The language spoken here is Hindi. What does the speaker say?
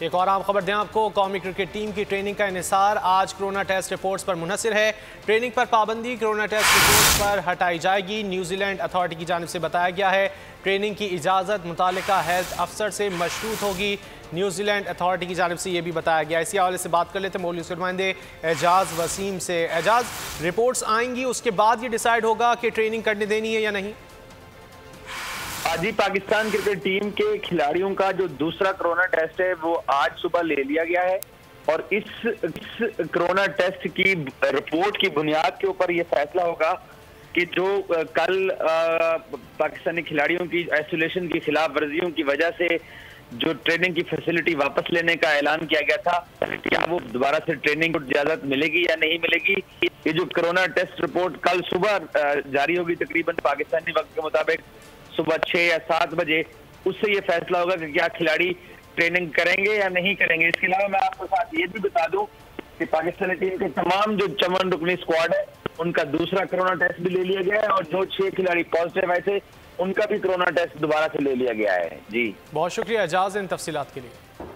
एक और आम खबर दें आपको, कौमी क्रिकेट टीम की ट्रेनिंग का इन्हिसार आज कोरोना टेस्ट रिपोर्ट्स पर मुनहसर है। ट्रेनिंग पर पाबंदी कोरोना टेस्ट रिपोर्ट्स पर हटाई जाएगी। न्यूजीलैंड अथॉरिटी की जानिब से बताया गया है ट्रेनिंग की इजाज़त मुतालिका हेल्थ अफसर से मशरूत होगी। न्यूजीलैंड अथॉरिटी की जानिब से यह भी बताया गया। इसी हवाले से बात कर लेते हैं मौलवी के नुमाइंदे एजाज वसीम से। एजाज, रिपोर्ट्स आएंगी उसके बाद ये डिसाइड होगा कि ट्रेनिंग करने देनी है या नहीं? आज ही पाकिस्तान क्रिकेट टीम के खिलाड़ियों का जो दूसरा कोरोना टेस्ट है वो आज सुबह ले लिया गया है और इस कोरोना टेस्ट की रिपोर्ट की बुनियाद के ऊपर ये फैसला होगा कि जो कल पाकिस्तानी खिलाड़ियों की आइसोलेशन की खिलाफ वर्जियों की वजह से जो ट्रेनिंग की फैसिलिटी वापस लेने का ऐलान किया गया था, क्या वो दोबारा से ट्रेनिंग को इजाजत मिलेगी या नहीं मिलेगी। ये जो कोरोना टेस्ट रिपोर्ट कल सुबह जारी होगी तकरीबन पाकिस्तानी वक्त के मुताबिक सुबह 6 या 7 बजे, उससे ये फैसला होगा कि क्या खिलाड़ी ट्रेनिंग करेंगे या नहीं करेंगे। इसके अलावा मैं आपको साथ ये भी बता दूं कि पाकिस्तानी टीम के तमाम जो चमन रुकनी स्क्वाड है उनका दूसरा कोरोना टेस्ट भी ले लिया गया है और जो 6 खिलाड़ी पॉजिटिव आए थे उनका भी कोरोना टेस्ट दोबारा से ले लिया गया है। जी बहुत शुक्रिया एजाज इन तफसीलात के लिए।